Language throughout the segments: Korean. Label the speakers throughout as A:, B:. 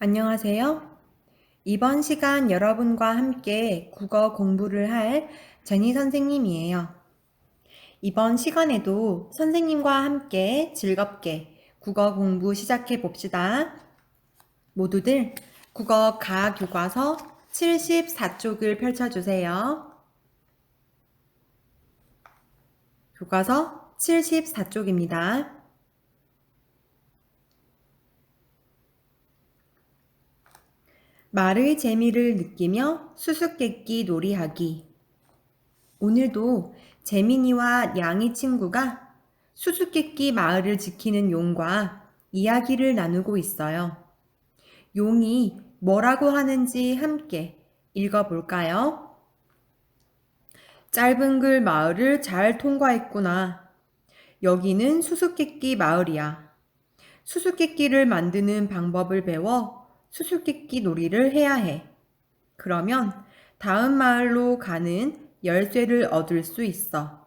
A: 안녕하세요. 이번 시간 여러분과 함께 국어 공부를 할 제니 선생님이에요. 이번 시간에도 선생님과 함께 즐겁게 국어 공부 시작해 봅시다. 모두들 국어 가교과서 74쪽을 펼쳐주세요. 교과서 74쪽입니다. 말의 재미를 느끼며 수수께끼 놀이하기. 오늘도 재민이와 양이 친구가 수수께끼 마을을 지키는 용과 이야기를 나누고 있어요. 용이 뭐라고 하는지 함께 읽어볼까요? 짧은 글 마을을 잘 통과했구나. 여기는 수수께끼 마을이야. 수수께끼를 만드는 방법을 배워 수수께끼 놀이를 해야 해. 그러면 다음 마을로 가는 열쇠를 얻을 수 있어.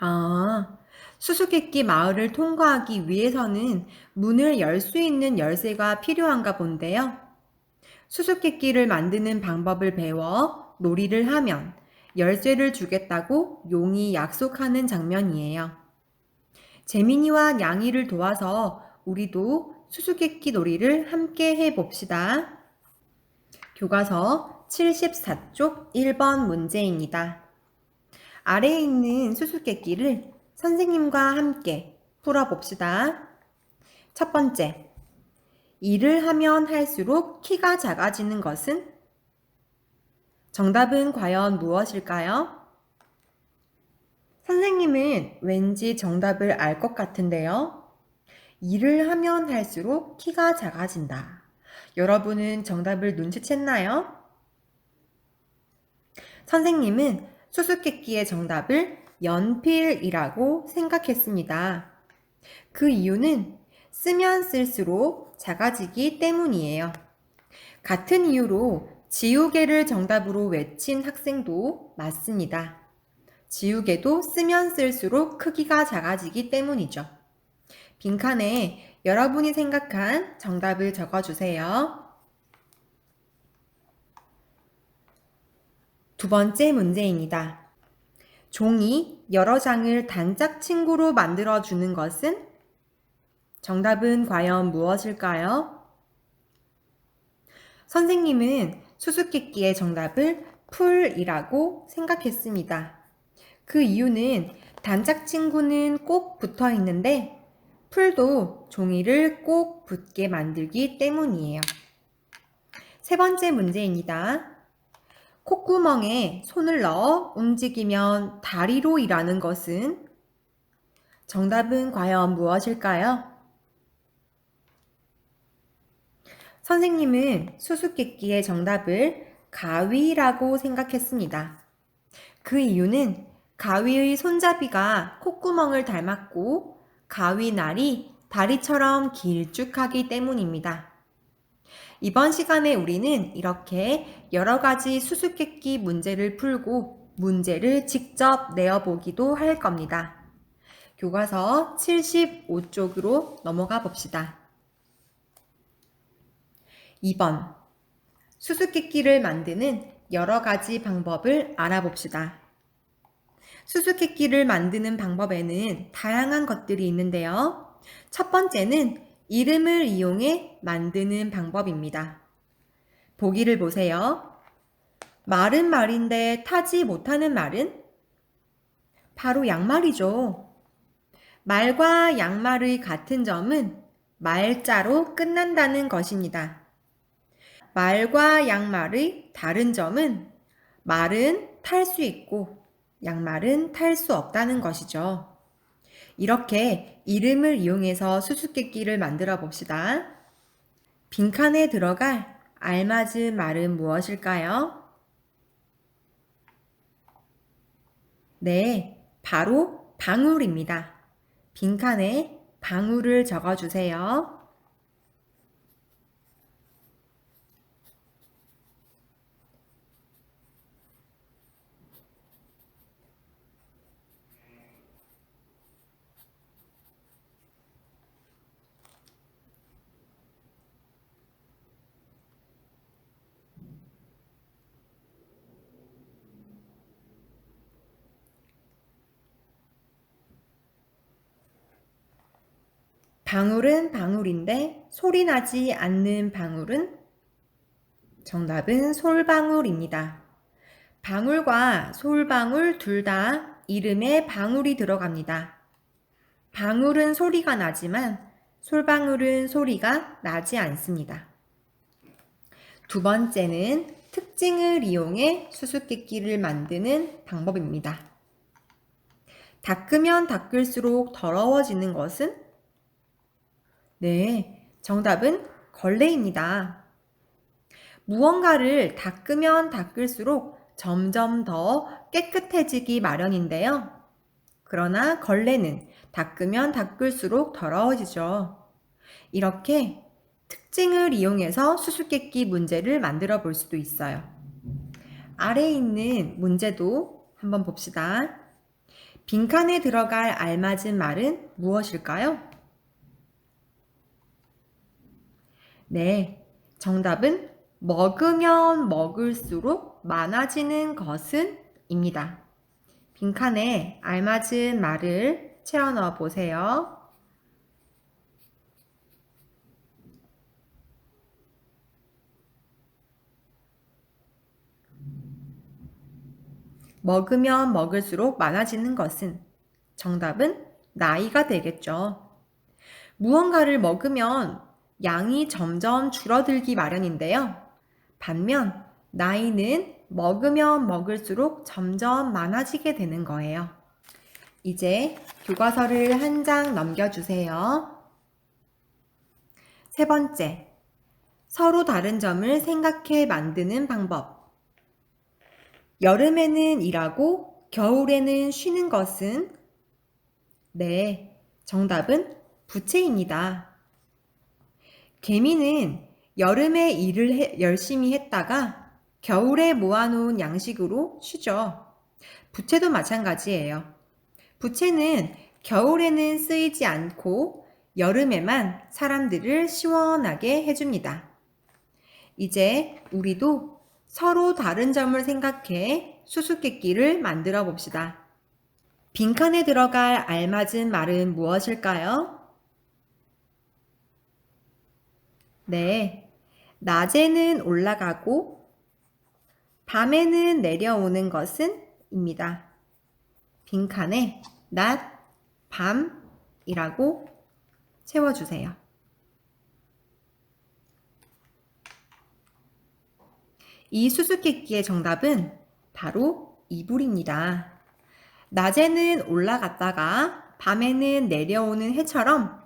A: 아, 수수께끼 마을을 통과하기 위해서는 문을 열 수 있는 열쇠가 필요한가 본데요. 수수께끼를 만드는 방법을 배워 놀이를 하면 열쇠를 주겠다고 용이 약속하는 장면이에요. 재민이와 양이를 도와서 우리도 수수께끼 놀이를 함께 해봅시다. 교과서 74쪽 1번 문제입니다. 아래에 있는 수수께끼를 선생님과 함께 풀어봅시다. 첫 번째, 일을 하면 할수록 키가 작아지는 것은? 정답은 과연 무엇일까요? 선생님은 왠지 정답을 알 것 같은데요. 일을 하면 할수록 키가 작아진다. 여러분은 정답을 눈치챘나요? 선생님은 수수께끼의 정답을 연필이라고 생각했습니다. 그 이유는 쓰면 쓸수록 작아지기 때문이에요. 같은 이유로 지우개를 정답으로 외친 학생도 맞습니다. 지우개도 쓰면 쓸수록 크기가 작아지기 때문이죠. 빈칸에 여러분이 생각한 정답을 적어주세요. 두 번째 문제입니다. 종이 여러 장을 단짝 친구로 만들어주는 것은? 정답은 과연 무엇일까요? 선생님은 수수께끼의 정답을 풀이라고 생각했습니다. 그 이유는 단짝 친구는 꼭 붙어 있는데 풀도 종이를 꼭 붙게 만들기 때문이에요. 세 번째 문제입니다. 콧구멍에 손을 넣어 움직이면 다리로 일하는 것은? 정답은 과연 무엇일까요? 선생님은 수수께끼의 정답을 가위라고 생각했습니다. 그 이유는 가위의 손잡이가 콧구멍을 닮았고 가위날이 다리처럼 길쭉하기 때문입니다. 이번 시간에 우리는 이렇게 여러 가지 수수께끼 문제를 풀고 문제를 직접 내어보기도 할 겁니다. 교과서 75쪽으로 넘어가 봅시다. 2번. 수수께끼를 만드는 여러 가지 방법을 알아봅시다. 수수께끼를 만드는 방법에는 다양한 것들이 있는데요. 첫 번째는 이름을 이용해 만드는 방법입니다. 보기를 보세요. 말은 말인데 타지 못하는 말은? 바로 양말이죠. 말과 양말의 같은 점은 말자로 끝난다는 것입니다. 말과 양말의 다른 점은 말은 탈 수 있고 양말은 탈 수 없다는 것이죠. 이렇게 이름을 이용해서 수수께끼를 만들어 봅시다. 빈칸에 들어갈 알맞은 말은 무엇일까요? 네, 바로 방울입니다. 빈칸에 방울을 적어주세요. 방울은 방울인데 소리 나지 않는 방울은? 정답은 솔방울입니다. 방울과 솔방울 둘 다 이름에 방울이 들어갑니다. 방울은 소리가 나지만 솔방울은 소리가 나지 않습니다. 두 번째는 특징을 이용해 수수께끼를 만드는 방법입니다. 닦으면 닦을수록 더러워지는 것은? 네, 정답은 걸레입니다. 무언가를 닦으면 닦을수록 점점 더 깨끗해지기 마련인데요. 그러나 걸레는 닦으면 닦을수록 더러워지죠. 이렇게 특징을 이용해서 수수께끼 문제를 만들어 볼 수도 있어요. 아래에 있는 문제도 한번 봅시다. 빈칸에 들어갈 알맞은 말은 무엇일까요? 네, 정답은 먹으면 먹을수록 많아지는 것은 입니다. 빈칸에 알맞은 말을 채워 넣어 보세요. 먹으면 먹을수록 많아지는 것은? 정답은 나이가 되겠죠. 무언가를 먹으면 양이 점점 줄어들기 마련인데요. 반면 나이는 먹으면 먹을수록 점점 많아지게 되는 거예요. 이제 교과서를 한 장 넘겨주세요. 세 번째, 서로 다른 점을 생각해 만드는 방법. 여름에는 일하고 겨울에는 쉬는 것은? 네, 정답은 부채입니다. 개미는 여름에 일을 열심히 했다가 겨울에 모아놓은 양식으로 쉬죠. 부채도 마찬가지예요. 부채는 겨울에는 쓰이지 않고 여름에만 사람들을 시원하게 해줍니다. 이제 우리도 서로 다른 점을 생각해 수수께끼를 만들어 봅시다. 빈칸에 들어갈 알맞은 말은 무엇일까요? 네, 낮에는 올라가고 밤에는 내려오는 것은? 입니다. 빈칸에 낮, 밤이라고 채워주세요. 이 수수께끼의 정답은 바로 이불입니다. 낮에는 올라갔다가 밤에는 내려오는 해처럼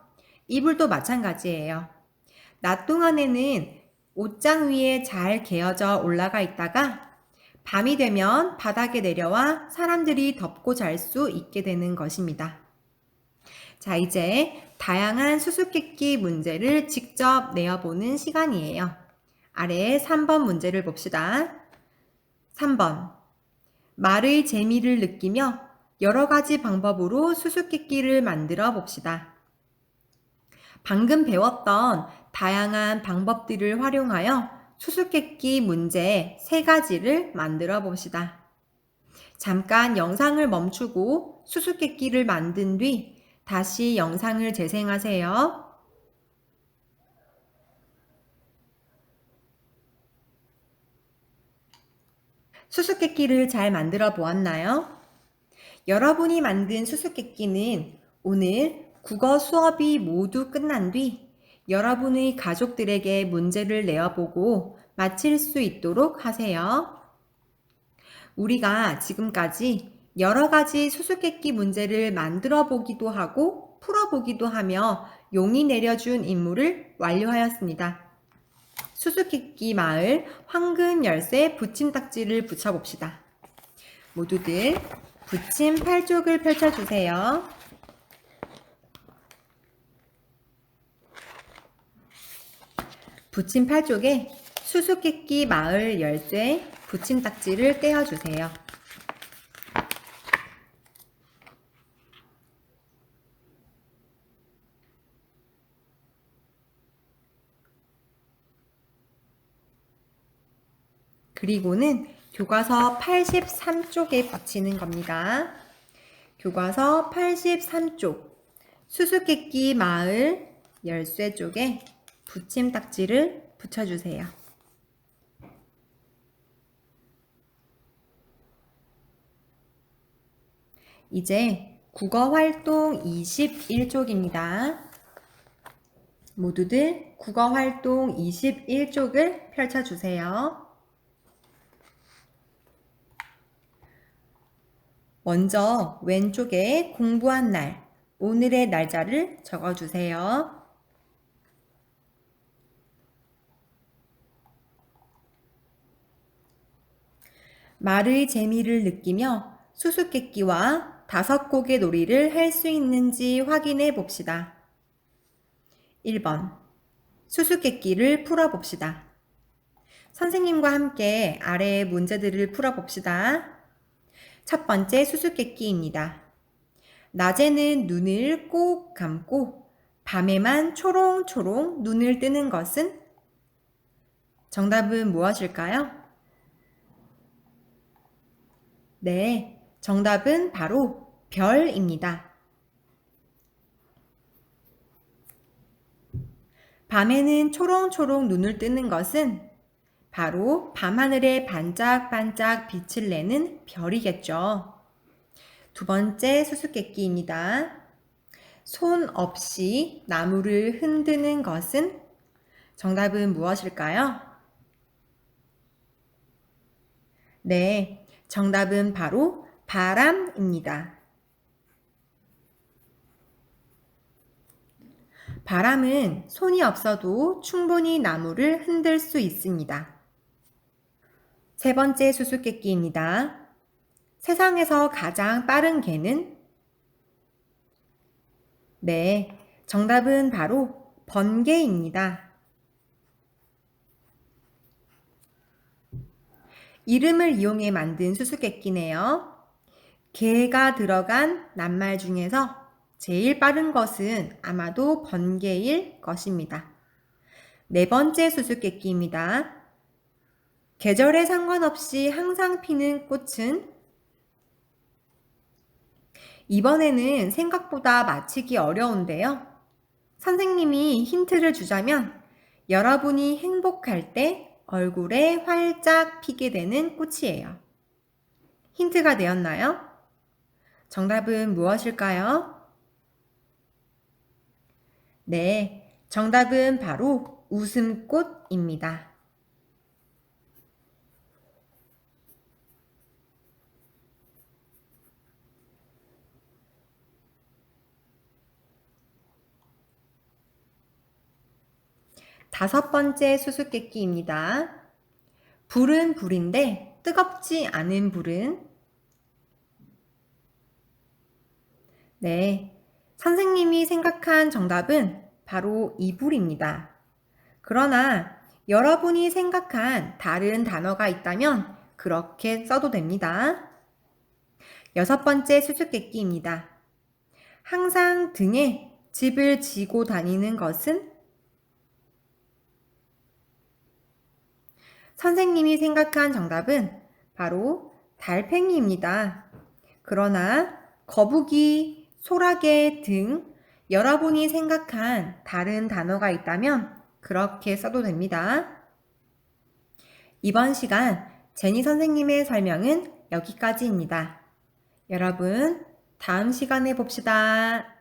A: 이불도 마찬가지예요. 낮 동안에는 옷장 위에 잘 개어져 올라가 있다가 밤이 되면 바닥에 내려와 사람들이 덮고 잘 수 있게 되는 것입니다. 자, 이제 다양한 수수께끼 문제를 직접 내어보는 시간이에요. 아래에 3번 문제를 봅시다. 3번. 말의 재미를 느끼며 여러 가지 방법으로 수수께끼를 만들어 봅시다. 방금 배웠던 다양한 방법들을 활용하여 수수께끼 문제 3가지를 만들어 봅시다. 잠깐 영상을 멈추고 수수께끼를 만든 뒤 다시 영상을 재생하세요. 수수께끼를 잘 만들어 보았나요? 여러분이 만든 수수께끼는 오늘 국어 수업이 모두 끝난 뒤 여러분의 가족들에게 문제를 내어보고 마칠 수 있도록 하세요. 우리가 지금까지 여러 가지 수수께끼 문제를 만들어 보기도 하고 풀어보기도 하며 용이 내려준 임무를 완료하였습니다. 수수께끼 마을 황금 열쇠 붙임딱지를 붙여봅시다. 모두들 붙임 8쪽을 펼쳐주세요. 붙임 8쪽에 수수께끼 마을 열쇠 붙임딱지를 떼어주세요. 그리고는 교과서 83쪽에 붙이는 겁니다. 교과서 83쪽 수수께끼 마을 열쇠 쪽에 붙임딱지를 붙여주세요. 이제 국어활동 21쪽입니다. 모두들 국어활동 21쪽을 펼쳐주세요. 먼저 왼쪽에 공부한 날, 오늘의 날짜를 적어주세요. 말의 재미를 느끼며 수수께끼와 5곡의 놀이를 할 수 있는지 확인해 봅시다. 1번. 수수께끼를 풀어봅시다. 선생님과 함께 아래의 문제들을 풀어봅시다. 첫 번째 수수께끼입니다. 낮에는 눈을 꼭 감고 밤에만 초롱초롱 눈을 뜨는 것은? 정답은 무엇일까요? 네, 정답은 바로 별입니다. 밤에는 초롱초롱 눈을 뜨는 것은 바로 밤하늘에 반짝반짝 빛을 내는 별이겠죠. 두 번째 수수께끼입니다. 손 없이 나무를 흔드는 것은? 정답은 무엇일까요? 네, 정답은 바로 바람입니다. 바람은 손이 없어도 충분히 나무를 흔들 수 있습니다. 세 번째 수수께끼입니다. 세상에서 가장 빠른 개는? 네, 정답은 바로 번개입니다. 이름을 이용해 만든 수수께끼네요. 개가 들어간 낱말 중에서 제일 빠른 것은 아마도 번개일 것입니다. 네 번째 수수께끼입니다. 계절에 상관없이 항상 피는 꽃은? 이번에는 생각보다 맞히기 어려운데요. 선생님이 힌트를 주자면 여러분이 행복할 때 얼굴에 활짝 피게 되는 꽃이에요. 힌트가 되었나요? 정답은 무엇일까요? 네, 정답은 바로 웃음꽃입니다. 다섯 번째 수수께끼입니다. 불은 불인데 뜨겁지 않은 불은? 네, 선생님이 생각한 정답은 바로 이불입니다. 그러나 여러분이 생각한 다른 단어가 있다면 그렇게 써도 됩니다. 여섯 번째 수수께끼입니다. 항상 등에 집을 지고 다니는 것은? 선생님이 생각한 정답은 바로 달팽이입니다. 그러나 거북이, 소라게 등 여러분이 생각한 다른 단어가 있다면 그렇게 써도 됩니다. 이번 시간 제니 선생님의 설명은 여기까지입니다. 여러분, 다음 시간에 봅시다.